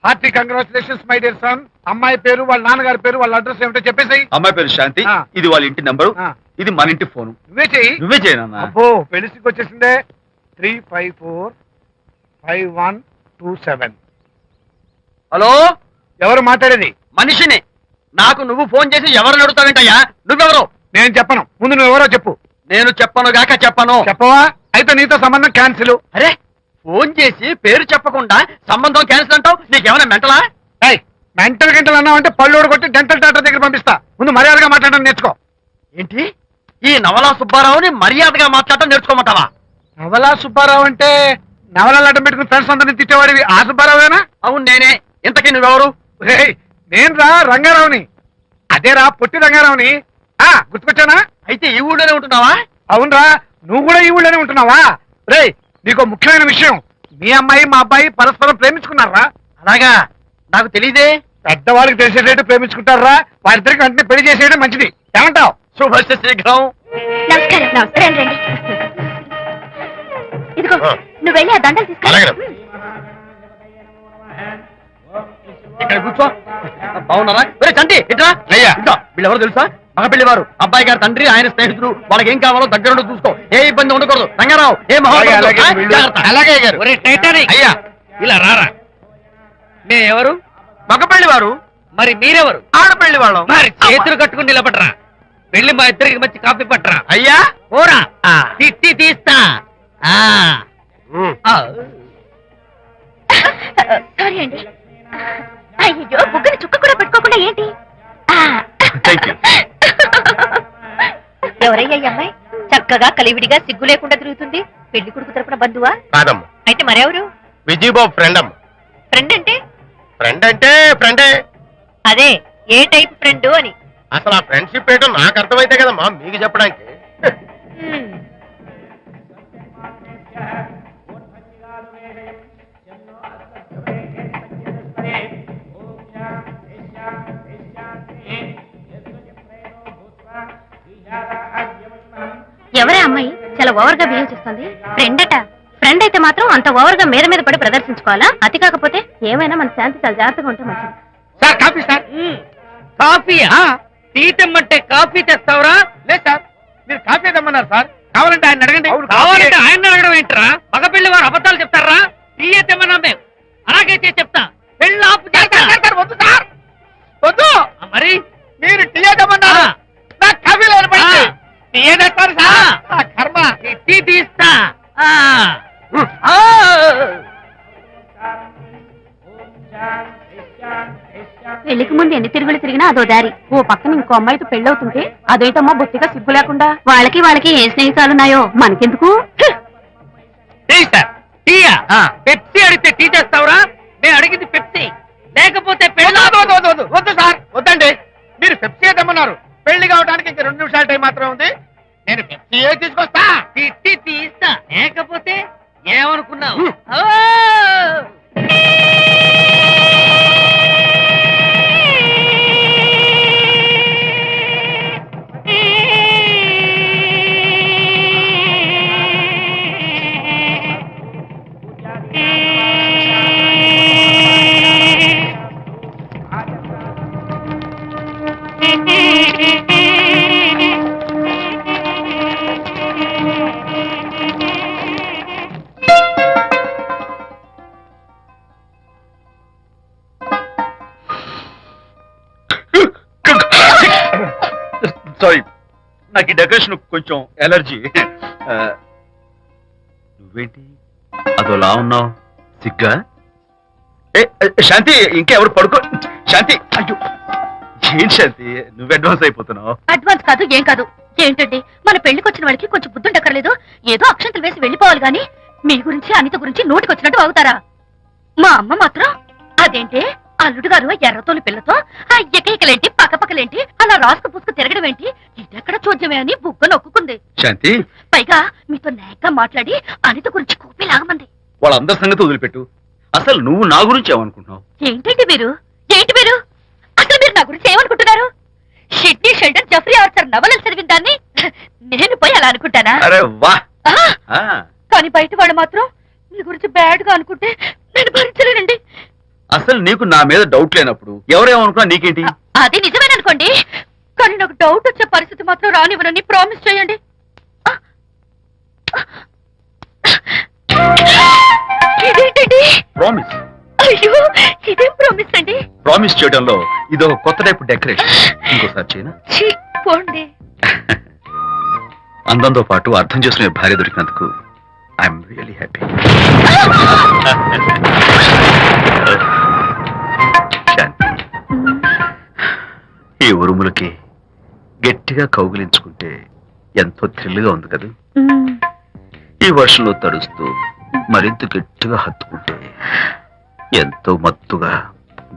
Hearty congratulations my dear son. అమ్మాయి పేరు, వాళ్ళ నాన్నగారి పేరు, వాళ్ళ అడ్రస్ ఏమిటో చెప్పేసి. అమ్మాయి పేరు శాంతి, ఇది వాళ్ళ ఇంటి నంబరు, ఇది మన ఇంటి ఫోను. నువ్వే చెయ్యి. నువ్వే చేయనా? అబ్బో పెళ్లికి వచ్చేసిందే. 3545127. హలో, ఎవరు మాట్లాడేది? మనిషిని. నాకు నువ్వు ఫోన్ చేసి ఎవరు అడుగుతావేంటయ్యా? నువ్వెవరు? నేను చెప్పను, ముందు నువ్వు ఎవరో చెప్పు. నేను చెప్పను గాక చెప్పను. చెప్పవా? అయితే నీతో సంబంధం క్యాన్సిల్. అరే, ఫోన్ చేసి పేరు చెప్పకుండా సంబంధం క్యాన్సిల్ అంటావు? నీకేమైనా మెంటలా? మెంటల్ గంటలు అన్నావు అంటే పళ్ళు కొట్టి డెంటల్ డాక్టర్ దగ్గర పంపిస్తా. ముందు మర్యాదగా మాట్లాడడం నేర్చుకో. ఏంటి, ఈ నవలా సుబ్బారావుని మర్యాదగా మాట్లాడటం నేర్చుకోమంటావా? నవలా సుబ్బారావు అంటే నవలాలు అడ్డం పెట్టుకుని ఫ్రెండ్స్ అందరినీ తిట్టేవాడివి ఆ సుబ్బారావేనా? అవును నేనే. ఇంతకీ నువ్వెవరు? నేను రా రంగారావుని. అదేరా పొట్టి రంగారావుని. గుర్తుకొచ్చానా? అయితే ఈ ఊళ్ళోనే ఉంటున్నావా? అవునరా, నువ్వు కూడా ఈ ఊళ్ళోనే ఉంటున్నావా? రేయ్, నీకు ముఖ్యమైన విషయం, మీ అమ్మాయి మా అబ్బాయి పరస్పరం ప్రేమించుకున్నారా? అలాగా? నాకు తెలీదే. పెద్దవాళ్ళకి తెలిసేటట్టు ప్రేమించుకుంటారా? వారిద్దరికి వెంటనే పెళ్లి చేసేయడం మంచిది. ఏమంటావు? శుభస్య శీఘ్రం. నమస్కారం. నమస్కారం రండి. ఇదిగో నువ్వు వెళ్ళి ఆ దండలు తీసుకో. ఇక్కడ కూర్చో. బాగున్నారా? చంటి ఇట్రా. వీళ్ళెవరు తెలుసా? మగ పెళ్లివారు, అబ్బాయి గారి తండ్రి, ఆయన స్నేహితులు. వాళ్ళకి ఏం కావాలో దగ్గరుండి చూసుకో. ఏ ఇబ్బంది ఉండకూడదు. రంగారావు ఏ అలాగే గారు. అయ్యా ఇలా రారా. ఎవరు? మగ పెళ్లివారు. మరి మీరెవరు? ఆడపెళ్లి వాళ్ళం. మరి చేతులు కట్టుకుని నిలబడరా. వెళ్ళి మా ఇద్దరికి మంచి కాఫీ పట్టరా. అయ్యా ఓరా, తిట్టి తీస్తా. సారీ అండి. అయ్యో, బుగ్గని చుక్క కూడా పెట్టుకోకుండా ఏంటి? ఎవరయ్యా ఈ అమ్మాయి? చక్కగా కలివిడిగా సిగ్గు లేకుండా తిరుగుతుంది. పెళ్లి కొడుకు తరపున బంధువా? కాదమ్మా. అయితే మరెవరు? విజయబాబు ఫ్రెండ్ అమ్మ. ఫ్రెండ్ అంటే? ఫ్రెండ్ అంటే ఫ్రెండే. అదే, ఏ టైప్ ఫ్రెండ్ అని. అసలు ఆ ఫ్రెండ్షిప్ ఏంటో నాకు అర్థమైతే కదమ్మా మీకు చెప్పడానికి. ఎవరే అమ్మాయి చాలా ఓవర్ గా బిహేవ్ చేస్తుంది? ఫ్రెండ్ అట. ఫ్రెండ్ అయితే మాత్రం అంత ఓవర్ గా మీద పడి ప్రదర్శించుకోవాలా? అతి కాకపోతే ఏమైనా మన శాంతి చాలా జాగ్రత్తగా ఉంటే మంచిది. Sir coffee sir. Coffee? Tea తెమ్మంటే కాఫీ తెస్తావురా? లేదు సార్, మీరు కాఫీ తెమ్మన్నారు సార్. కావాలంటే ఆయన అడగండి. కావాలంటే ఆయన అడగడం ఏంట్రా? మగ పెళ్లి వారు అబద్ధాలు చెప్తారా? టీ తెమ్మన్నా మేము అలాగే చెప్తా. పెళ్ళి ఆపు చేస్తా. వద్దు సార్, వద్దు. మరి మీరు టీ తెమ్మన్నారు, నాకు కాఫీ లేదు. టీ తెస్తారు సార్. కర్మ. టీ తీస్తా. పెళ్లికి ముందు ఎన్ని తిరుగులు తిరిగినా అదో దారి. ఓ పక్కన ఇంకో అమ్మాయితో పెళ్ళవుతుంటే అదేంటమ్మా బొత్తిగా సిగ్గు లేకుండా. వాళ్ళకి ఏ స్నేహితాలున్నాయో మనకెందుకు? పెప్సీ అడిగితే టీ చేస్తావురా? నేను అడిగింది పెప్సీ, లేకపోతే వద్దు సార్, వద్దండి. మీరు పెప్సీ తెమ్మన్నారు. పెళ్లి కావడానికి ఇంక 2 నిమిషాల టైం మాత్రమే ఉంది. నేను పెప్సీ తీసుకొస్తా. తిట్టి తీస్తా, లేకపోతే ఏమనుకున్నావు? సారీ, నాకు ఈ డెకరేషన్ కొంచెం ఎలర్జీ. నువ్వేంటి అదోలా ఉన్నావు? సిగ్గా? శాంతి, ఇంకెవరు పడుకో. శాంతి, అయ్యో ఏం శాంతి, నువ్వు అడ్వాన్స్ అయిపోతున్నావు. అడ్వాన్స్ కాదు, ఏం కాదు. ఏంటండి, మన పెళ్లికి వచ్చిన వాళ్ళకి కొంచెం బుద్ధుండక్కర్లేదు? ఏదో అక్షంతలు వేసి వెళ్ళిపోవాలి గాని మీ గురించి అనిత గురించి నోటికొచ్చినట్టు అవుతారా? మా అమ్మ మాత్రం అదేంటి అల్లుడు గారు ఎర్రతోలు పిల్లతో ఆ ఎకలేంటి పక్కపక్కలేంటి అలా రాసుకు పుసుకు తిరగడం ఏంటి? ఇదెక్కడ చూద్యమే అని బుగ్గ నొక్కుంది. శాంతి, పైగా మీతో నేగ్గా మాట్లాడి అనిత గురించి కూపి లాగమంది. వాళ్ళందరి సంగతి వదిలిపెట్టు. అసలు నువ్వు నా గురించి ఏమనుకుంటున్నావు? ఏంటి మీరు అసలు మీరు నా గురించి ఏమనుకుంటున్నారు? షిడ్నీ షెల్డన్ జెఫ్రీ ఆర్చర్ నవలలు చదివిన దాన్ని నేను పోయి అలా అనుకుంటానా? అరే వా! కానీ బయట వాళ్ళు మాత్రం మీ గురించి బ్యాడ్ గా అనుకుంటే నేను భరించలేనండి. అసలు నీకు నా మీద డౌట్ లేనప్పుడు ఎవరేమనుకున్నా నీకేంటి? అది నిజమేననుకోండి, కానీ నాకు డౌట్ వచ్చే పరిస్థితి మాత్రం రానివ్వనని ప్రామిస్ చేయండి. ఇదేంటండి? ప్రామిస్. అయ్యో, ఇదేం ప్రామిస్ అండి? ప్రామిస్ చేయడంలో ఇదో కొత్త టైప్ డెకరేషన్. ఇంకోసారి చేయనా? ఛీ, పోండి. అందంతో పాటు అర్థం చేసుకునే భార్య దొరికినందుకు ఐఎమ్ రియలీ హ్యాపీ. శాంతి, ఈ ఉరుములకి గట్టిగా కౌగిలించుకుంటే ఎంతో థ్రిల్గా ఉంది కదా. ఈ వర్షంలో తడుస్తూ మరింత గట్టిగా హత్తుకుంటే ఎంతో మత్తుగా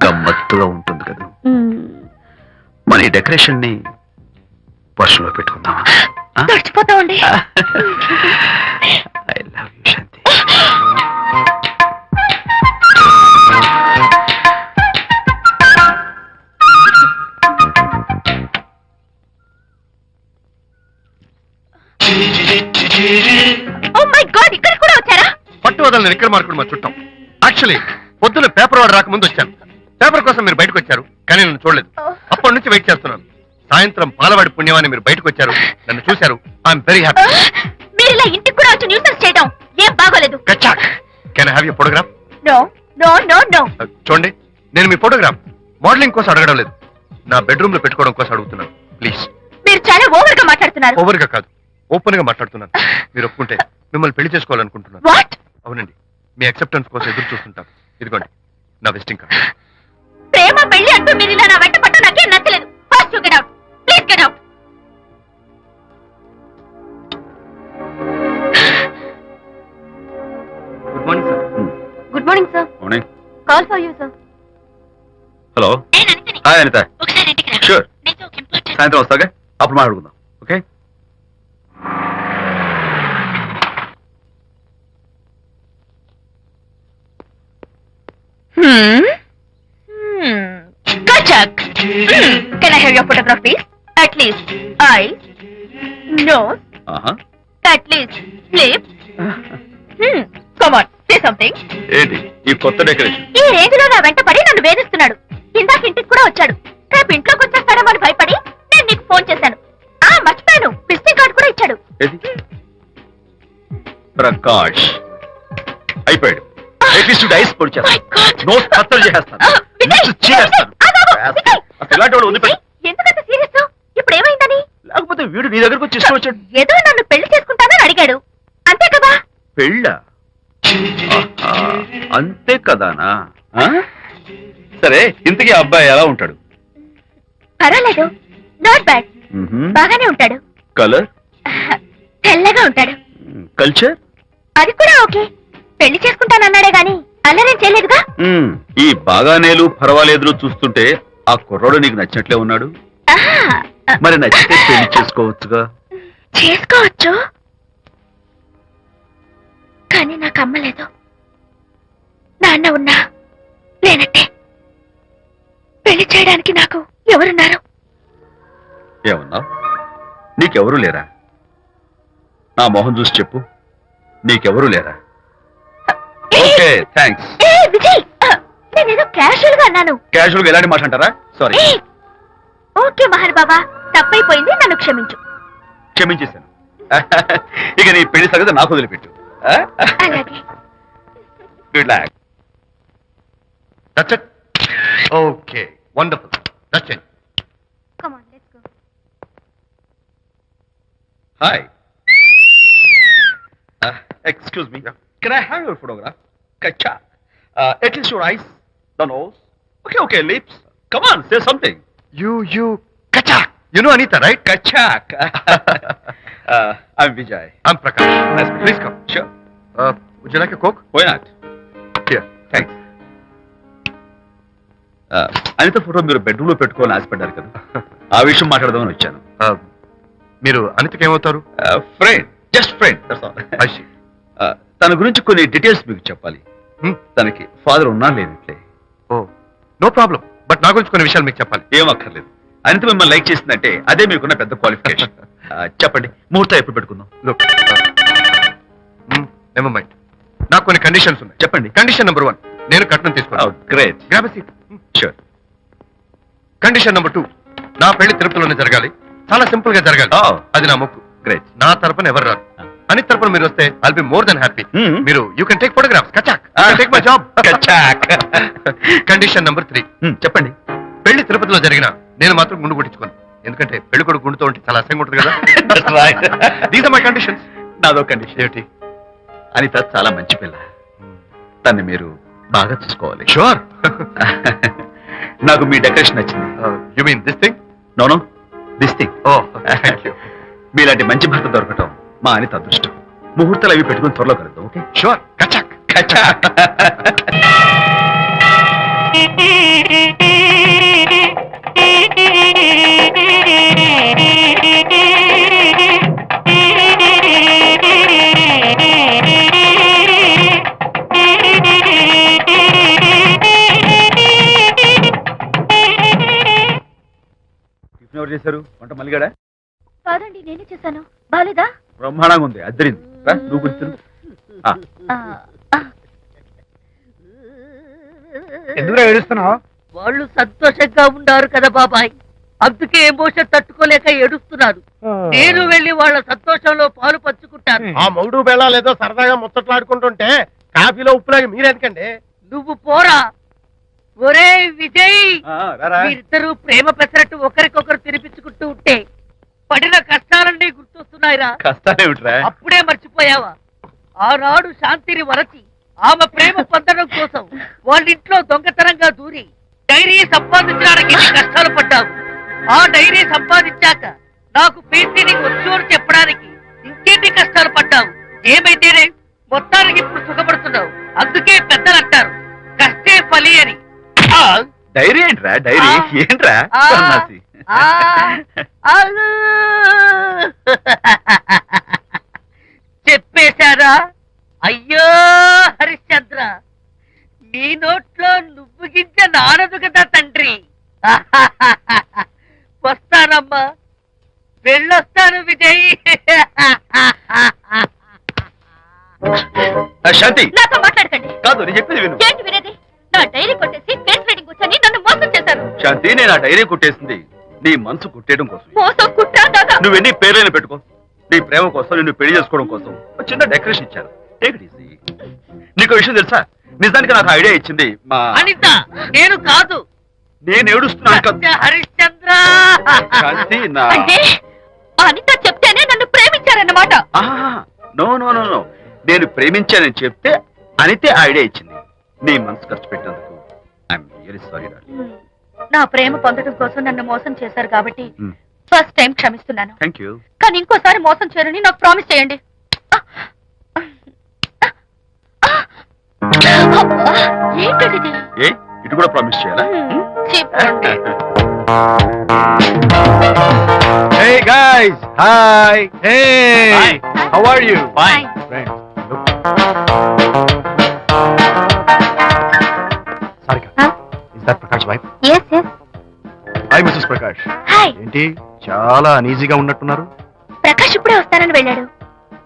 గమ్మత్తుగా ఉంటుంది కదా. మన ఈ డెకరేషన్ ని వర్షంలో పెట్టుకుందామా? తడిచిపోతామండి. I love you Shanti. Oh my god, ఇక్కడ కూడా వచ్చారా? పట్టు వదలని నిక్కర మార్కుడు మా చుట్టాం. యాక్చువల్లీ పొద్దున పేపర్ వాడు రాకముందు వచ్చాను. పేపర్ కోసం మీరు బయటకు వచ్చారు, కానీ నన్ను చూడలేదు. అప్పటి నుంచి వెయిట్ చేస్తున్నాను. సాయంత్రం పాలవాడి పుణ్యమాన్ని మీరు బయటకు వచ్చారు, నన్ను చూశారు. I'm very happy. మీరు ఇలా ఇంటికి కూడా వచ్చి న్యూసెన్స్ చేయడం ఏం బాగోలేదు. కచ్చాక్. Can I have your photograph? No no no no. చూడండి, నేను మీ ఫోటోగ్రాఫ్ మోడలింగ్ కోసం అడగడం లేదు, నా బెడ్రూమ్ లో పెట్టుకోవడం కోసం అడుగుతున్నాను. ప్లీజ్. మీరు చాలా ఓవర్ గా మాట్లాడుతున్నారు. ఓవర్ గా కాదు, ఓపెన్ గా మాట్లాడుతున్నాను. మీరు ఒప్పుకుంటే మిమ్మల్ని పెళ్లి చేసుకోవాలనుకుంటున్నాను. వాట్? అవునండి, మీ అక్సెప్టెన్స్ కోసం ఎదురు చూస్తుంటాను. ఇదిగోండి నా విజిటింగ్ కార్డ్. ప్రేమ పెళ్లి అంటూ మీరు ఇలా నా వెంట పట్టు నాకేం నచ్చలేదు. First you get out, please get out. Good morning sir. Good morning sir. Morning. Call for you sir. Hello. నేను అనితని. హాయ్ అనిత. ఒకసారి ఇంటికి రా. షూర్. నీతో ఒక ఇంపార్టెంట్. సాయంత్రం వస్తాగా, అప్పుడు మాట్లాడుకుందాం. Okay. Kachak. Can I have your photograph, please? At least eyes, nose, ఆహా. at least lips. Come on, say something. ఏంటి ఈ కొత్త డెకరేషన్? ఈ రేంజ్ లో నా వెంట పడి నన్ను వేధిస్తున్నాడు. ఇందాక ఇంటికి కూడా వచ్చాడు. రేపు ఇంట్లోకి వచ్చేస్తాడేమో అని భయపడి నేను నీకు ఫోన్ చేశాను. మర్చిపోయాను, విజిటింగ్ కార్డు కూడా ఇచ్చాడు. ఏది? ప్రకాష్ అయిపోయాడు. ఎట్లీస్ట్ డైస్ పొడి My God. నోట్ కత్తలు చేసేస్తాను. విజయ్, నిన్ను చీరేస్తాను. విజయ్. అసలు ఇలాంటి వాడు వదిలిపెట్టు. ఎందుకంత సీరియస్? ఇప్పుడు ఏమైందని? లేకపోతే వీడు నీ దగ్గరకు వచ్చి ఇష్టం వచ్చాడు. ఏదో నన్ను పెళ్లి చేసుకుంటానని అడిగాడు, అంతే కదా? పెళ్ళా? ఆహా, అంతే కదానా? ఆ? సరే, ఇంతకీ ఆ అబ్బాయి ఎలా ఉంటాడు? పర్వాలేదు, నాట్ బ్యాడ్. బాగానే ఉంటాడు. కలర్? తెల్లగా ఉంటాడు. కల్చర్? అది కూడా ఓకే. పెళ్లి చేసుకుంటానన్నాడే గాని అల్లరేం చేయలేదుగా. ఈ బాగానేలు పర్వాలేదులు చూస్తుంటే ఆ కుర్రోడు నీకు నచ్చినట్లే ఉన్నాడు. ఆహా, మరి నచ్చితే పెళ్లి చేసుకోవచ్చుగా. చేసుకోవచ్చు, కానీ నాకు అమ్మ లేదు, నాన్న ఉన్నా లేనట్టే. పెళ్లి చేయడానికి నాకు ఎవరున్నారు? ఏమన్నా? నీకెవరూ లేరా? నా మొహం చూసి చెప్పు, నీకెవరూ లేరా? Okay, thanks. విజయ్, నేనేదో క్యాషువల్ గా అన్నాను. క్యాజువల్ గా ఎలాంటి మాట అంటారా? సారీ. ఓకే మహర్ బాబా, తప్పైపోయింది, నన్ను క్షమించు. క్షమించేశాను. ఇక నీ పెళ్లి సంగతి నాకు వదిలిపెట్టు. అలాగే. Good luck. That's it. Okay, wonderful. That's it. Come on, let's go. Hi. Excuse me. Can I have your photograph? Kacha. At least your eyes, the nose. Okay, lips. Come on, say something. You, Kachak. You know Anita, right? Kachak. I'm Vijay. I'm Prakash. Nice to meet you. Please come. Sure. Would you like a Coke? Why not? Here. Thanks. Anitha photo మీరు bedroom లో పెట్టుకోవాలని ఆశపడ్డారు కదా, ఆ విషయం మాట్లాడదామని వచ్చాను. మీరు అనితకి ఏమవుతారు? Friend, just friend. I see. తన గురించి కొన్ని డీటెయిల్స్ మీకు చెప్పాలి. తనకి ఫాదర్ ఉన్నా లేనట్లే. ఓ, నో ప్రాబ్లం. బట్ నా గురించి కొన్ని విషయాలు మీకు చెప్పాలి. ఏం అక్కర్లేదు. అనిత మిమ్మల్ని లైక్ చేసిందంటే అదే మీకున్న పెద్ద క్వాలిఫికేషన్. చెప్పండి, ముహూర్తం ఎప్పుడు పెట్టుకుందాం? Look, never mind. నాకు కొన్ని కండిషన్స్ ఉన్నాయి. చెప్పండి. కండిషన్ నెంబర్ 1, నేను కట్నం తీసుకున్నాను. Great. Grab seat. Sure. Condition number 2, నా పెళ్లి తిరుపతిలోనే జరగాలి, చాలా సింపుల్ గా జరగాలి. అది నా మొక్కు. గ్రేట్. నా తరపున ఎవరు రారు. అని తరపున మీరు వస్తే I'll be more than happy. మీరు యూ కెన్ టేక్ ఫోటోగ్రాఫ్స్. కచాక్ టేక్ మై జాబ్. కచాక్. కండిషన్ నెంబర్ 3, చెప్పండి. పెళ్లి తిరుపతిలో జరిగిన నేను మాత్రం గుండు కొట్టించుకోను. ఎందుకంటే పెళ్లి కొడుకు గుండుతో ఉంటే చాలా అసహ్యంగా ఉంటుంది కదా. These are my conditions. నాదో కండిషన్. ఏమిటి? అనిత చాలా మంచి పిల్ల, తన్ని మీరు బాగా చూసుకోవాలి. షూర్. నాకు మీ డెకరేషన్ నచ్చింది. You mean this thing? No this thing. Oh thank you. మీలాంటి మంచి భర్త దొరకటం మా అనిత అదృష్టం. ముహూర్తాలు అవి పెట్టుకుని త్వరలో కలుద్దాం. ఓకే? షూర్. కచాక్. కచాక్. ఎవరు చేశారు వంట? మల్లిగాడా? కాదండి, నేనే చేశాను. బాలేదా? బ్రహ్మాండంగా ఉంది. అద్దరింది. నువ్వు గుర్తు. ఎందుకు ఏడుస్తున్నావు? వాళ్ళు సంతోషంగా ఉన్నారు కదా బాబాయ్, అందుకే ఎమోషన్ తట్టుకోలేక ఏడుస్తున్నారు. నేను వెళ్ళి వాళ్ళ సంతోషంలో పాలు పంచుకుంటాను. ఆ మౌడు బెళ్ళాలు ఏదో సరదాగా ముచ్చట్లాడుకుంటుంటే కాఫీలో ఉప్పులాగా మీరెందుకండి? నువ్వు పోరా. ఒరే విజయ్, మీరిద్దరూ ప్రేమ పెసరట్టు ఒకరికొకరు తినిపించుకుంటూ ఉంటే పడిన కష్టాలన్నీ గుర్తొస్తున్నాయిరా. కష్టాలేమిట్రా? అప్పుడే మర్చిపోయావా? ఆనాడు శాంతిని వరచి ఆమె ప్రేమ పొందడం కోసం వాళ్ళింట్లో దొంగతనంగా దూరి డైరీ సంపాదించడానికి ఎన్ని కష్టాలు పడ్డావు. ఆ డైరీ సంపాదించాక నాకు పేసీని వచ్చోరు చెప్పడానికి ఇంకేంటి కష్టాలు పడ్డావు. ఏమైతేనే మొత్తానికి ఇప్పుడు సుఖపడుతున్నావు. అందుకే పెద్దలు అంటారు కష్టే ఫలి అని. డైరీ ఏంట్రా? డైరీ ఏంట్రా? చెప్పేశారా? అయ్యో హరిశ్చంద్ర, నీ నోట్లో నువ్వు గింజ నానదు కదా తండ్రి. వస్తానమ్మా, వెళ్ళొస్తాను విజయ్. శాంతి, నాతో మాట్లాడకండి. కాదు నేను చెప్పేది విను. ఏంటి వినేది? నా డైరీ కొట్టేసి ఫేస్ రీడింగ్ వచ్చని నన్ను మోసం చేశారు. శాంతి, నేను ఆ డైరీ కుట్టేసింది నీ మనసు కుట్టేయడం కోసం. మోసం కుట్రా దాదా? నువ్వెన్ని పేర్లైనా పెట్టుకో, నీ ప్రేమ కోసం, నిన్ను పెళ్లి చేసుకోవడం కోసం ఒక చిన్న డెకరేషన్ ఇచ్చాను. Take it easy. నీకు విషయం తెలుసా? నిజానికి నాకు ఐడియా ఇచ్చింది మా అనిత, నేను కాదు. నేను ఏడుస్తున్నాను కదా హరిశ్చంద్ర. శాంతి, నా అంటే అనిత చెప్తేనే నన్ను ప్రేమించారన్నమాట. నో నో నో నో, నేను ప్రేమించానని చెప్తే అనితే ఐడియా ఇచ్చింది. నీ మనసు ఖర్చు పెట్టినందుకు ఐఎమ్ రియల్లీ సారీ డార్లింగ్. నా ప్రేమ పొందడం కోసం నన్ను మోసం చేశారు కాబట్టి ఫస్ట్ టైం క్షమిస్తున్నాను. Thank you. కానీ ఇంకోసారి మోసం చేయరని నాకు ప్రామిస్ చేయండి. ఏంటది? ఏ ఇటు కూడా ప్రామిస్ చేయాలా? చెప్పండి. Hey guys, hi. Hey, Hi. how are you? Fine. Friends, look. Sarika, Huh? is that Prakash wife? Yes, yes. Hi, Mrs. Prakash. Hi. ఏంటి చాలా అనీజీగా ఉన్నట్టున్నారు? ప్రకాష్ ఇప్పుడే వస్తానని వెళ్ళాడు.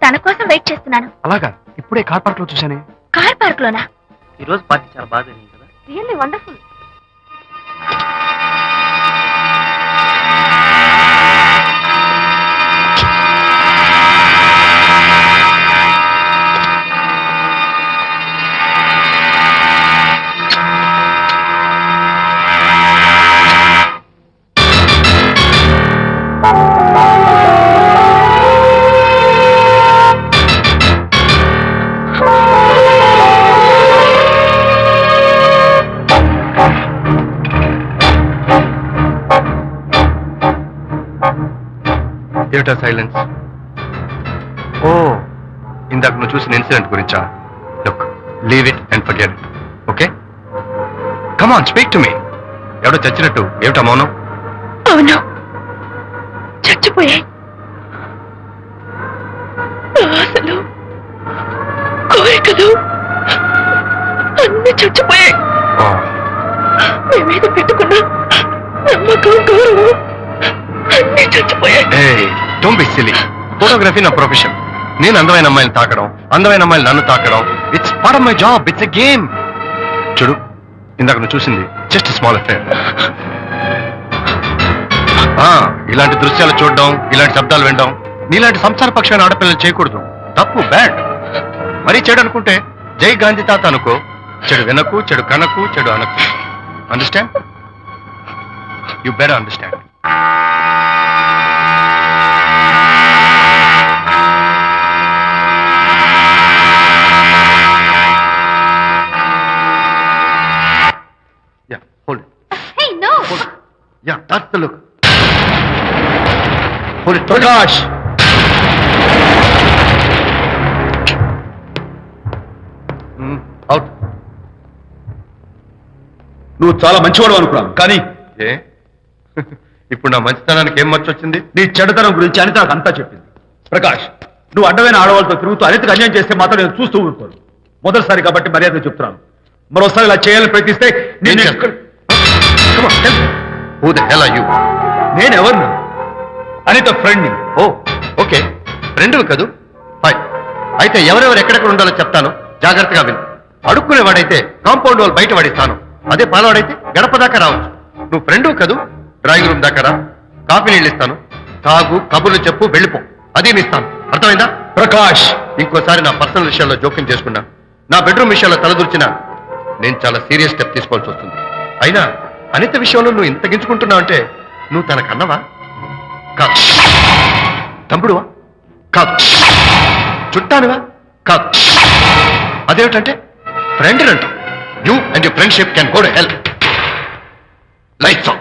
తన కోసం వెయిట్ చేస్తున్నాను. అలాగా, ఇప్పుడే కార్ పార్క్ లో చూశానే. కార్ పార్క్ లోనా? ఈ రోజు పార్టీ చాలా బాగా జరిగింది కదా. Really wonderful. ఏమిటా సైలెన్స్? ఓ, ఇందాక నువ్వు చూసిన ఇన్సిడెంట్ గురించా? Look, leave it and forget it. Okay, come on, speak to me. ఎవడో చచ్చినట్టు ఏమిటా మౌనం? అవును, చచ్చిపోయాయి. ఆశలు, కోరికలు అన్ని చచ్చిపోయాయి. మేమేదో పెట్టుకున్నా నమ్మకం, గౌరవం అన్ని చచ్చిపోయాయి. Don't be silly. ఫోటోగ్రఫీ నా ప్రొఫెషన్. నేను అందమైన అమ్మాయిని తాకడం, అందమైన అమ్మాయిలు నన్ను తాకడం, it's part of my job. It's a game. చూడు, ఇందాక నువ్వు చూసింది జస్ట్ స్మాల్ అఫేర్. ఇలాంటి దృశ్యాలు చూడడం, ఇలాంటి శబ్దాలు వినడం నీలాంటి సంసార పక్షమైన ఆడపిల్లలు చేయకూడదు. తప్పు, బ్యాడ్. మరీ చెడు అనుకుంటే జై గాంధీ తాత అనుకో. చెడు వినకు, చెడు కనకు, చెడు అనకు. Understand? You better understand. Yeah, hold it. Hey, no! Hold it. Yeah, that's the look. Hold it. Prakash, Out. నువ్వు చాలా మంచివాడు అనుకున్నాను, కానీ ఏ ఇప్పుడు నా మంచితనానికి ఏం మర్చొచ్చింది? నీ చెడుతనం గురించి అనిత నాకు అంతా చెప్పింది. ప్రకాష్, నువ్వు అడ్డమైన ఆడవాళ్ళతో తిరుగుతూ అనితకు అన్యాయం చేస్తే మాత్రం నేను చూస్తూ ఊరుకోను. మొదటిసారి కాబట్టి మర్యాద చెప్తున్నాను. మరోసారి ఇలా చేయాలని ప్రయత్నిస్తే ఏం నేను చేస్తావు? Come on, tell me. Who the hell are you? నేనెవరిని? అనిత ఫ్రెండ్. ఓ, ఓకే, ఫ్రెండ్ కదూ. హాయ్. అయితే ఎవరెవరు ఎక్కడెక్కడ ఉండాలో చెప్తాను, జాగ్రత్తగా విను. అడుక్కునేవాడైతే కాంపౌండ్ వాళ్ళు బయట పడిస్తాను. అదే పాలవాడైతే గడప దాకా రావచ్చు. నువ్వు ఫ్రెండు కదూ, డ్రాయింగ్ రూమ్ దాకా రా. కాఫీ నీళ్ళు ఇస్తాను, తాగు, కబుర్లు చెప్పు, వెళ్ళిపో. అదేమి ఇస్తాను, అర్థమైందా? ప్రకాష్, ఇంకోసారి నా పర్సనల్ విషయాల్లో జోక్యం చేసుకున్నా, నా బెడ్రూమ్ విషయాల్లో తలదూర్చినా నేను చాలా సీరియస్ స్టెప్ తీసుకోవాల్సి వస్తుంది. అయినా అనిత విషయంలో నువ్వు ఇంత గించుకుంటున్నావు అంటే నువ్వు తనకన్నవా? కాదు. తమ్ముడువా? కాదు. చుట్టానువా? కాదు. అదేమిటంటే ఫ్రెండ్ అంట. You and your friendship can go to help. Lights on.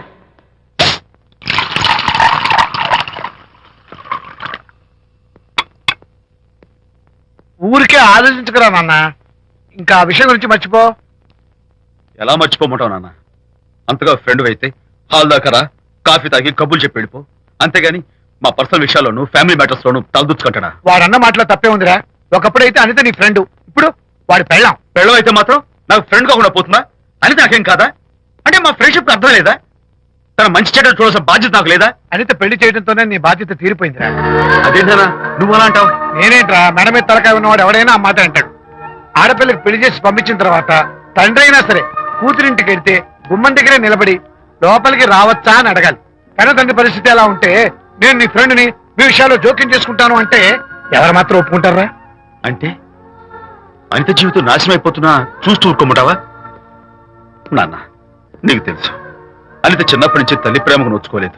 ఊరికే ఆలోచించుకురా నాన్న, ఇంకా ఆ విషయం గురించి మర్చిపో. ఎలా మర్చిపోమంటావు నాన్న? అంతగా ఫ్రెండ్ అయితే హాల్ దాకా రా, కాఫీ తాగి కబుర్లు చెప్పి వెళ్ళిపో. అంతేగాని మా పర్సనల్ విషయాల్లోనూ ఫ్యామిలీ మ్యాటర్స్ లోనూ తలదూర్చుకుంటాడా? వాడన్న మాటలో తప్పే ఉందిరా. ఒకప్పుడైతే అనిత నీ ఫ్రెండ్, ఇప్పుడు వాడి పెళ్ళాం. పెళ్ళం అయితే మాత్రం నాకు ఫ్రెండ్ కాకుండా పోతుందా? అని నాకేం కాదా? అంటే మా ఫ్రెండ్షిప్ అర్థం లేదా? తన మంచి చెడ్డ చూడాల్సిన బాధ్యత నాకు లేదా? అనిత పెళ్లి చేయడంతోనే నీ బాధ్యత తీరిపోయిందిరా. అదేంటనా నువ్వు అలా అంటావు? నేనేంట్రా, మెడ మీద తలకాయ ఉన్నవాడు ఎవడైనా ఆ మాట అంటాడు. ఆడపిల్లకి పెళ్లి చేసి పంపించిన తర్వాత తండ్రి అయినా సరే కూతురింటికి వెళ్తే గుమ్మం దగ్గరే నిలబడి లోపలికి రావచ్చా అని అడగాలి. కానీ తండ్రి పరిస్థితి ఎలా ఉంటే నేను నీ ఫ్రెండ్ని మీ విషయాల్లో జోక్యం చేసుకుంటాను అంటే ఎవరు మాత్రం ఒప్పుకుంటారా? అంటే అనిత జీవితం నాశనం అయిపోతున్నా చూస్తూ ఊరుకోమంటావా? నాన్న, నీకు తెలుసు అనిత చిన్నప్పటి నుంచి తల్లి ప్రేమకు నోచుకోలేదు.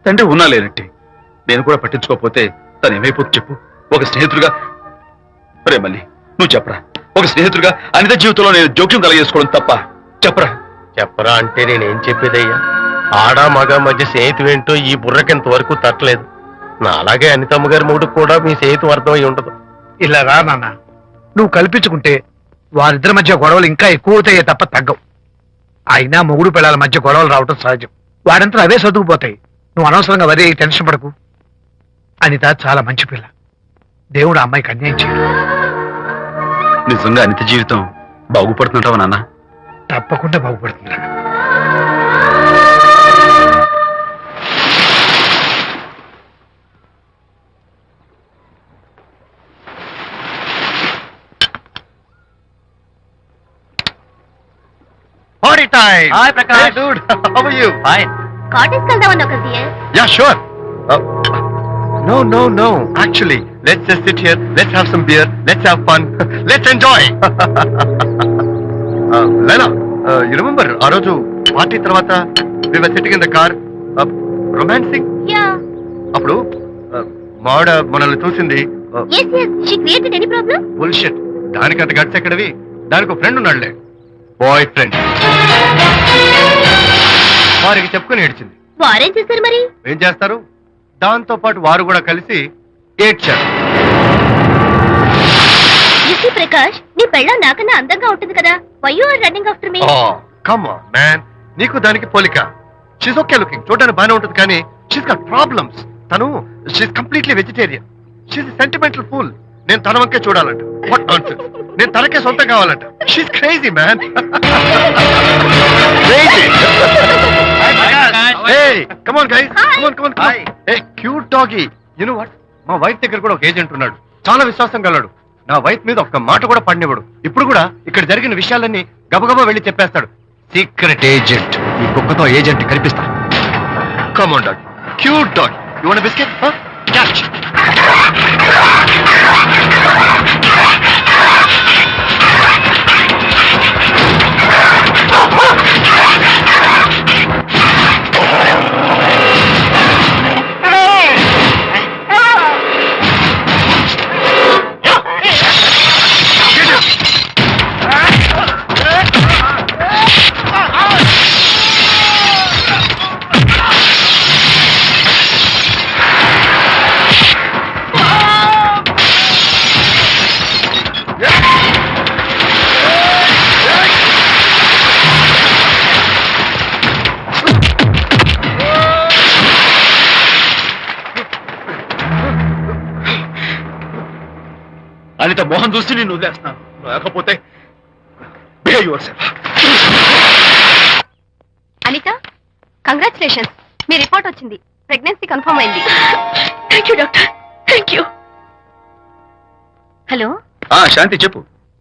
తండ్రి ఉన్నా లేనట్టే. నేను కూడా పట్టించుకోకపోతే తను ఏమైపోతుంది చెప్పు? ఒక స్నేహితుడిగా ప్రేమల్ని నువ్వు చెప్పరా? ఒక స్నేహితుడిగా అనిత జీవితంలో నేను జోక్యం కలగజేసుకోవడం తప్ప? చెప్పరా? చెప్పరా అంటే నేనేం చెప్పేదయ్యా? ఆడా మగ మధ్య స్నేహితు ఏంటో ఈ బుర్రకింత వరకు తట్టలేదు. నా అలాగే అనితమ్మ గారి మూడుకు కూడా మీ స్నేహితు అర్థం అయి ఉండదు. ఇలా రా నాన్న, నువ్వు కల్పించుకుంటే వారిద్దరి మధ్య గొడవలు ఇంకా ఎక్కువ అవుతాయే తప్ప తగ్గవు. అయినా మొగుడు పిల్లల మధ్య గొడవలు రావటం సహజం. వాడంతా అవే సర్దుకుపోతాయి. నువ్వు అనవసరంగా వరే టెన్షన్ పడకు. అనిత చాలా మంచి పిల్ల. దేవుడు ఆ అమ్మాయికి అన్యాయం చేయడు. నిజంగా అనిత జీవితం బాగుపడుతుంటావా నాన్న? తప్పకుండా బాగుపడుతుందిరా. Party time! Hi, Prakash. Hey, dude. How are you? Fine. Cottage వెళ్దామన్నా కదా. Yeah, sure. No. Actually, let's just sit here. Let's have some beer. Let's have fun. Let's enjoy. Lena, you remember ఆ రోజు party తర్వాత we were sitting in the car, romancing. Yeah. అప్పుడు మావిడ మనల్ని చూసింది. yes she created any problem? Bullshit. దానికంత guts ఎక్కడవి? దానికి ఒక ఫ్రెండ్ ఉన్నాడులే, బాయ్ ఫ్రెండ్. వారికి చెప్పుకుని ఏడ్చింది. వారేం చేశారు మరి? ఏం చేస్తారు? దాంతో పాటు వారు కూడా కలిసి ఏడ్చారు. యూసీ ప్రకాష్, నీ పెళ్ళ నాకన్నా అందంగా ఉంటుంది కదా. Why you are running after me? Come on man, నీకు దానికి పోలిక. షీస్ ఓకే లుకింగ్, చూడడానికి బాగానే ఉంటుంది, కానీ షీస్ గాట్ ప్రాబ్లమ్స్. తను she's completely vegetarian. She's sentimental pool. నేను తన వంకే చూడాలంట. What nonsense. నేను తనకే సొంతం కావాలంట. She's crazy man. Crazy. Hey, come on guys. Come on. Hey, cute doggy. You know what? మా వైఫ్ దగ్గర కూడా ఒక ఏజెంట్ ఉన్నాడు. చాలా విశ్వాసం గలడు. నా వైఫ్ మీద ఒక్క మాట కూడా పడినవాడు. ఇప్పుడు కూడా ఇక్కడ జరిగిన విషయాలన్నీ గబగబా వెళ్ళి చెప్పేస్తాడు. Secret agent. ఈ కుక్కతో ఏజెంట్ కనిపిస్తా. Come on dog, cute dog. You want biscuit? Catch. Anitha Mohan చూసి నేను వదిలేస్తున్నాను. లేకపోతే behave yourself. Anitha, congratulations, మీ రిపోర్ట్ వచ్చింది. ప్రెగ్నెన్సీ కన్ఫర్మ్ అయింది. Thank you doctor, thank you. Hello, Shanti చెప్పు.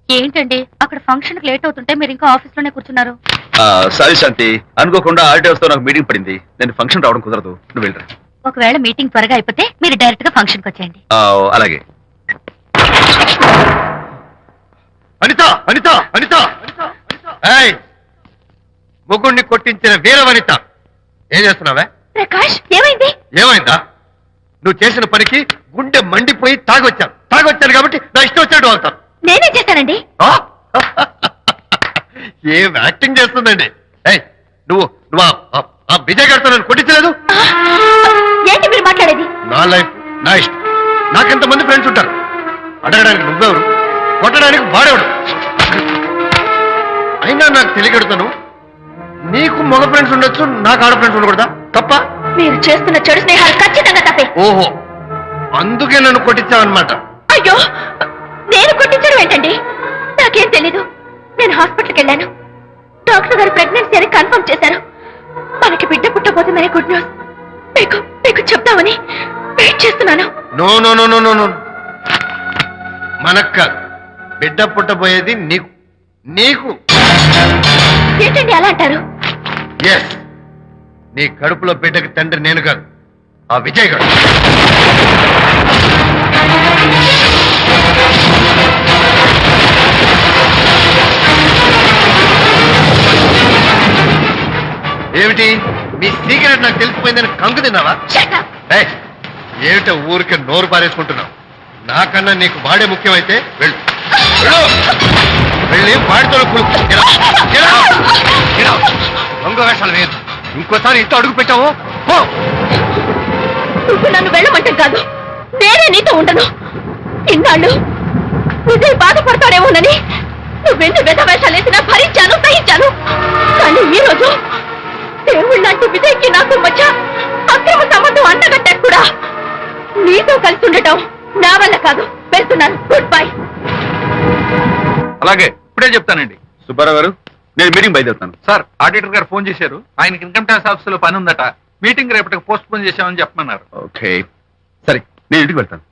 ఏంటండి అక్కడ ఫంక్షన్ లేట్ అవుతుంటే మీరు ఇంకా ఆఫీస్ లోనే కూర్చున్నారు? సారీ శాంతి, అనుకోకుండా ఆర్టీఎస్ తో నాకు మీటింగ్ పడింది. నేను ఫంక్షన్ రావడం కుదరదు. నువ్వు వెళ్ళరా. ఒకవేళ మీటింగ్ త్వరగా అయిపోతే మీరు డైరెక్ట్ గా ఫంక్షన్ కి వచ్చేయండి. అలాగే. అనిత, అనిత, అనిత, ఏయ్, ముగ్గుడిని కొట్టించిన వీర వనిత, ఏం చేస్తున్నావే? ప్రకాష్, ఏమైంది? ఏమైందా? నువ్వు చేసిన పనికి గుండె మండిపోయి తాగొచ్చాను కాబట్టి నా ఇష్టం వచ్చినట్టు అవుతాను. నేనేం చేశానండి? ఏం యాక్టింగ్ చేస్తుందండి. ఏయ్, నువ్వు నువ్వు ఆ విజయ్ గారితో నన్ను కొట్టించలేదు. ఏంటి మీరు మాట్లాడేది? నా లైఫ్ నా ఇష్టం. నాకెంతమంది ఫ్రెండ్స్ ఉంటారు. అడగడానికి నువ్వెవరు, కొట్టడానికి వాడేవాడు. అయినా నాకు తెలియగడుతాను, నీకు మగ ఫ్రెండ్స్ ఉండొచ్చు, నాకు ఆడ ఫ్రెండ్స్ ఉండకూడదా? తప్ప? మీరు చేస్తున్న చెడు స్నేహాలు ఖచ్చితంగా తప్పే. ఓహో, అందుకే నన్ను కొట్టించావన్నమాట. అయ్యో, నేను కొట్టించడం ఏంటండి? నాకేం తెలీదు. నేను హాస్పిటల్కి వెళ్ళాను. డాక్టర్ గారు ప్రెగ్నెన్సీ అని కన్ఫర్మ్ చేశారు. మనకి బిడ్డ పుట్టబోతుందనే గుడ్ న్యూస్ మీకు చెప్తామని వెయిట్ చేస్తున్నాను. No no no no no no, మనక్క బిడ్డ పుట్టబోయేది నీకు. నీకు ఏంటండి అలా అంటారు? ఎస్, నీ కడుపులో బిడ్డకి తండ్రి నేను కాదు, ఆ విజయ్ గారు. ఏమిటి మీ సీక్రెట్ నాకు తెలిసిపోయిందని కంగు తిన్నావా? ఏయ్, ఏమిటో ఊరికే నోరు పారేసుకుంటున్నావు? నాకన్నా నీకు వాడే ముఖ్యమైతే వెళ్ళు, వెళ్ళి వాడితో దొంగ వేషాలు లేదు. ఇంకోసారి ఇంట్లో అడుగు పెట్టావు నువ్వు నన్ను వెళ్ళమంటే కాదు, నేనే నీతో ఉండను. ఇన్నాళ్ళు విజయ్ బాధపడతాడేమోనని నువ్వెన్ని వేషాలు వేసినా భరించాను, సహించాను. కానీ ఈ రోజు దేవుళ్ళంటి విజయ్కి నాకు మధ్య అక్రమ సంబంధం అంటగట్టారు కూడా. నీతో కలిసి ఉండటం నా వల్ల కాదు. వెళ్తున్నాను, గుడ్ బై. అలాగే, ఇప్పుడే చెప్తానండి. సుబ్బారావు గారు, నేను మీటింగ్ బయలుదేరుతాను. సార్, ఆడిటర్ గారు ఫోన్ చేశారు. ఆయనకి ఇన్కమ్ ట్యాక్స్ ఆఫీస్ లో పని ఉందట. మీటింగ్ రేపటికి పోస్ట్ పోన్ చేశామని చెప్పమన్నారు. ఓకే, సరే, నేను ఇంటికి వెళ్తాను.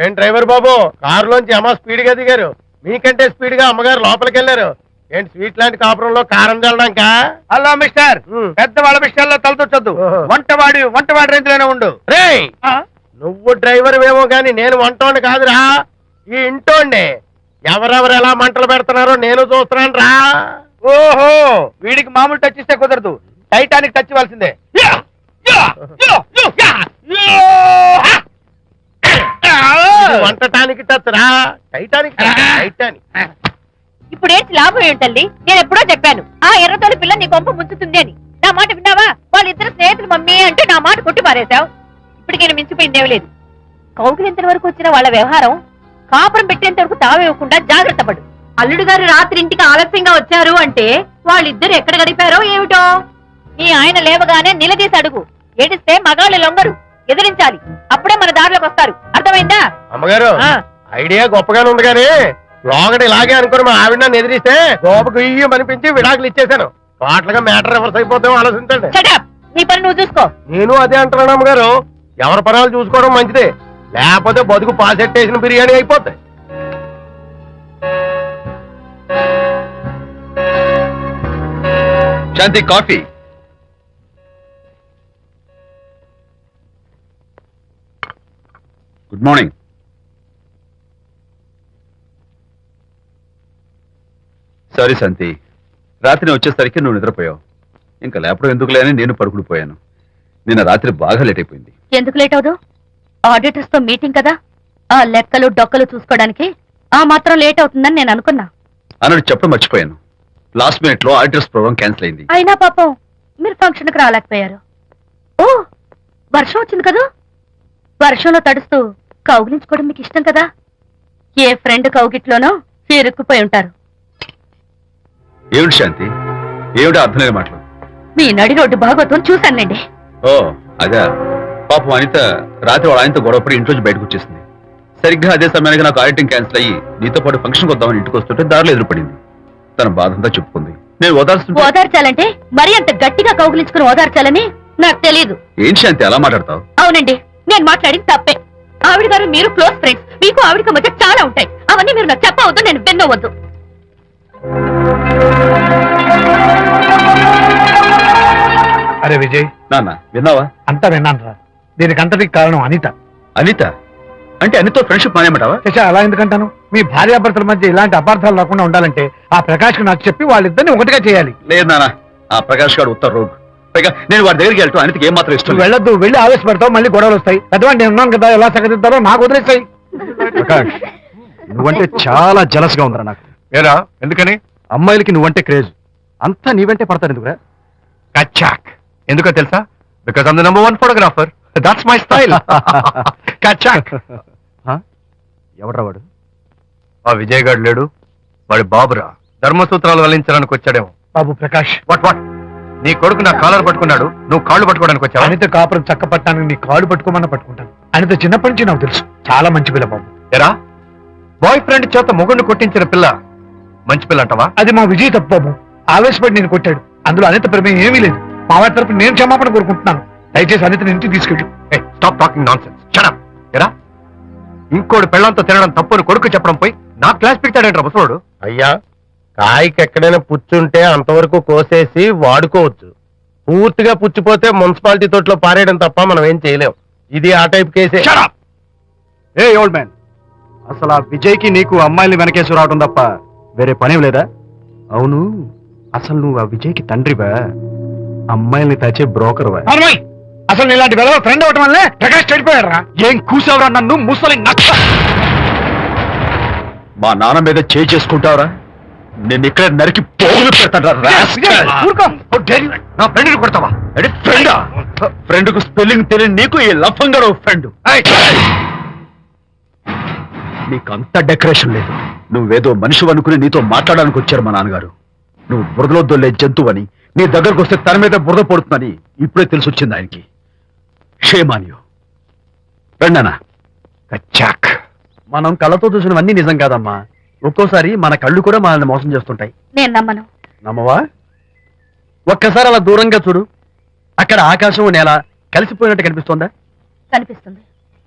ఏం డ్రైవర్ బాబు, కారులోంచి అమ్మ స్పీడ్ గా దిగారు. మీకంటే స్పీడ్ గా అమ్మగారు లోపలికి వెళ్ళారు. ఏంటి స్వీట్ లాంటి కాపురంలో కారం చల్లడాక? హలో మిస్టర్, పెద్దవాళ్ళ విషయాల్లో తలదొచ్చొద్దు. వంటవాడి రేంజ్ లోనే ఉండు. రే నువ్వు డ్రైవర్ ఏమో గాని నేను వంటోండి కాదురా, ఈ ఇంటోండి. ఎవరెవరు ఎలా మంటలు పెడుతున్నారో నేను చూస్తున్నాను రా. ఓహో, వీడికి మామూలు టచ్ ఇస్తే కుదరదు, టైటానిక్ టచ్ ఇవ్వాల్సిందే. ఇది వంటటానికి టచ్ రా, టైటానిక్ టైటానిక్. ఇప్పుడేంటి లాభం ఏంటల్లి? నేను ఎప్పుడో చెప్పాను ఆ ఎర్రతోలి పిల్ల నీ కొంప ముంచుతుంది అని. నా మాట విన్నావా? వాళ్ళిద్దరు స్నేహితులు మమ్మీ అంటే నా మాట కొట్టి పారేశావు. ఇప్పటికి నేను మించిపోయిందేమీ లేదు. కౌగిలింత వరకు వచ్చిన వాళ్ళ వ్యవహారం కాపురం పెట్టేంత వరకు తావేయకుండా జాగ్రత్త పడు. అల్లుడు గారు రాత్రి ఇంటికి ఆలస్యంగా వచ్చారు అంటే వాళ్ళిద్దరు ఎక్కడ గడిపారో ఏమిటో. నీ ఆయన లేవగానే నిలదీసి అడుగు. ఏడిస్తే మగాళ్ళు లొంగరు, ఎదిరించాలి. అప్పుడే మన దారిలోకి వస్తారు. అర్థమైందా? అమ్మగారు ఐడియా గొప్పగానే ఉంది కానీ లోగడ ఇలాగే అనుకుని మా ఆవిడ నన్ను ఎదిరిస్తే గోపకు ఇయ్యం అనిపించి విడాకులు ఇచ్చేశాను. పాటలుగా మ్యాటర్ రివర్స్ అయిపోతాం, ఆలోచించండి. Shut up! నీ పని నువ్వు చూసుకో. నేను అదే అంటున్నాను అమ్మగారు, ఎవరి పనాలు చూసుకోవడం మంచిదే, లేకపోతే బతుకు పాసెట్టేసిన బిర్యానీ అయిపోతాయి. శాంతి కాఫీ. Good morning. సారీ శాంతి, రాత్రి వచ్చేసరికి నువ్వు నిద్రపోయావు. ఇంకా లేపడం ఎందుకులే అని నేను పడుకుని పోయాను. నిన్న రాత్రి బాగా లేట్ అయిపోయింది. ఎందుకు లేట్ అవదు? ఆడిటర్స్ తో మీటింగ్ కదా, ఆ లెక్కలు డొక్కలు చూసుకోవడానికి ఆ మాత్రం లేట్ అవుతుందని నేను అనుకున్నా. అన్నట్టు చెప్పడం మర్చిపోయాను, లాస్ట్ మినిట్ లో ఆడిటర్స్ ప్రోగ్రామ్ క్యాన్సిల్ అయింది. అయినా పాపం మీరు ఫంక్షన్ కి రాలేకపోయారు. ఓ వర్షం వచ్చింది కదా, వర్షంలో తడుస్తూ కౌగిలించుకోవడం మీకు ఇష్టం కదా. ఏ ఫ్రెండ్ కౌగిట్లోనో ఇరుక్కుపోయి ఉంటారు. ఏమిటి శాంతి, ఏమిటి అర్థం లేని మాటలు? మీ నడి రోడ్డు భాగవతం చూశానండి. ఓ అదే, పాపం అనిత రాత్రి వాళ్ళ ఆయనతో గొడవపడి ఇంట్లోంచి బయటకు వచ్చేసింది. సరిగ్గా అదే సమయానికి నాకు ఆడిటింగ్ క్యాన్సిల్ అయ్యి నీతో పాటు ఫంక్షన్కి వద్దామని ఇంటికి వస్తుంటే దారిలో ఎదురుపడింది. తన బాధంతా చెప్పుకుంది. నేను ఓదార్చాలంటే మరీ అంత గట్టిగా కౌగిలించుకుని ఓదార్చాలని నాకు తెలియదు. ఏం శాంతి అలా మాట్లాడతావు? అవునండి, నేను మాట్లాడింది తప్పే. ఆవిడ గారు మీరు క్లోజ్ ఫ్రెండ్స్, మీకు ఆవిడకి మధ్య చాలా ఉంటాయి. అవన్నీ మీరు నాకు చెప్పవద్దు, నేను విన్నవద్దు. అరే విజయ్, నాన్న విన్నావా? అంతా విన్నాను రా. దీనికి అంతటికి కారణం అనిత. అనిత అంటే అనితో ఫ్రెండ్షిప్ మానేమంటావా? శశా, అలా ఎందుకంటాను? మీ భార్యాభర్తల మధ్య ఇలాంటి అపార్థాలు రాకుండా ఉండాలంటే ఆ ప్రకాష్ నాకు చెప్పి వాళ్ళిద్దరిని ఒకటిగా చేయాలి. లేదు నాన్న, ఆ ప్రకాష్ గారు ఉత్తర రోగ్. పైగా నేను వాడి దగ్గరికి వెళ్తాను, అనితకి ఏం మాత్రం ఇష్టం. వెళ్ళొద్దు, వెళ్ళి ఆవేశపడతావు, మళ్ళీ గొడవలు వస్తాయి. పెద్దవాడిని నేను ఉన్నాను కదా, ఎలా సగదిద్దారో నాకు వదిలేస్తాయి. ప్రకాష్, నువ్వంటే చాలా జలస్ గా ఉందిరా నాకు. ఏరా ఎందుకని? అమ్మాయిలకి నువ్వంటే క్రేజ్, అంతా నీవంటే పడతారు ఎందుకురా? కచాక్. ఎందుకో తెలుసా? Because I'm the number 1 photographer. That's my style. కచాక్. ఎవడ్రా వాడు? ఆ విజయ్ గారు లేడు, వాడి బాబురా. ధర్మసూత్రాలు వల్లించడానికి వచ్చాడేమో. బాబు ప్రకాష్, వాట్ వాట్? నీ కొడుకు నా కాలర్ పట్టుకున్నాడు, నువ్వు కాళ్ళు పట్టుకోవడానికి వచ్చావా? అనిత కాపురం చక్క పట్టానికి నీ కాళ్ళు పట్టుకోమన్నా పట్టుకుంటాను. అనిత చిన్నప్పటి నుంచి నాకు తెలుసు, చాలా మంచి పిల్ల బాబు. ఎరా, బాయ్ ఫ్రెండ్ చేత మొగుడిని కొట్టించిన పిల్ల మంచి పిల్ల అంటావా? అది మా విజయ్ తప్పు బాబు. ఆవేశపడి నేను కొట్టాడు, అందులో అనిత ప్రమేయం ఏమీ లేదు. మా వారి తరపు నేను క్షమాపణ కోరుకుంటున్నాను. దయచేసి అనితని ఇంటికి తీసుకెళ్ళు. Stop talking non sense. Shut up. ఎరా, ఇంకోటి పెళ్ళంతో తినడం తప్పుని కొడుకు చెప్పడం పోయి నా క్లాస్ పిక్తాడంటారు ముసలోడు. అయ్యా, కాయకి ఎక్కడైనా పుచ్చుంటే అంతవరకు కోసేసి వాడుకోవచ్చు. పూర్తిగా పుచ్చిపోతే మున్సిపాలిటీ తోటలో పారేయడం తప్ప మనం ఏం చేయలేం. ఇది ఆ టైప్ కేసే. Shut up. ఏ ఓల్డ్ మ్యాన్, అసలు ఆ విజయ్కి నీకు అమ్మాయిని వెనకేసి రావడం తప్ప వేరే పనేం లేదా? అవును, అసలు నువ్వు ఆ విజయ్కి తండ్రివా, అమ్మాయిల్ని తెచ్చే బ్రోకర్వా? అసలు ఇలాంటి వెళ్ళ ఫ్రెండ్ అవటం వల్లే ప్రకాష్ చెడిపోయాడు రా. ఏం కూసావురా నన్ను ముసలి నచ్చ? మా నాన్న మీద చేయి చేసుకుంటావరా? నేను ఇక్కడ నరికి పోగులు పెడతాను. నా ఫ్రెండ్ని కొడతావా? ఫ్రెండా? ఫ్రెండ్ కు స్పెల్లింగ్ తెలియని నీకు ఈ లఫంగా ఫ్రెండ్. నీకు అంత డెకరేషన్ లేదు. నువ్వేదో మనిషి అనుకుని నీతో మాట్లాడడానికి వచ్చారు మా నాన్నగారు. నువ్వు బురదలో దొల్లే జంతువని, నీ దగ్గరకు వస్తే తన మీద బురద పడుతుందని ఇప్పుడే తెలిసి వచ్చింది ఆయనకి. షేమాన్యు రండనా. కచ్చాక్. మనం కళ్ళతో చూసినవన్నీ నిజం కాదమ్మా. ఒక్కోసారి మన కళ్ళు కూడా మనల్ని మోసం చేస్తుంటాయి. నేను నమ్మను. నమ్మవా? ఒక్కసారి అలా దూరంగా చూడు, అక్కడ ఆకాశం నేల కలిసిపోయినట్టు కనిపిస్తోందా? కనిపిస్తుంది.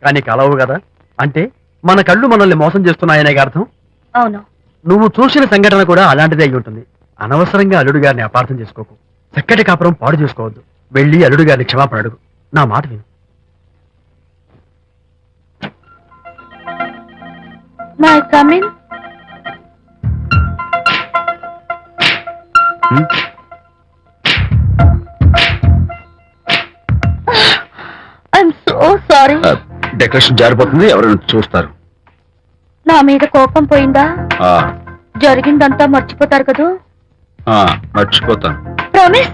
కానీ కలవు కదా, అంటే మన కళ్ళు మనల్ని మోసం చేస్తున్నాయనే అర్థం. అవును, నువ్వు చూసిన సంఘటన కూడా అలాంటిదే అయి ఉంటుంది. అనవసరంగా అల్లుడు గారిని అపార్థం చేసుకోకు. చక్కటి కాపురం పాడు చేసుకోవద్దు. వెళ్ళి అల్లుడు గారిని క్షమాపణ అడుగు. నా మాట విను. May come in. I'm so sorry. Decoration జారిపోతుంది, ఎవరైనా చూస్తారు. నా మీద కోపం పోయిందా? ఆ, జరిగిందంతా మర్చిపోతారు కదూ? ఆ, మర్చిపోతాను. ప్రామిస్.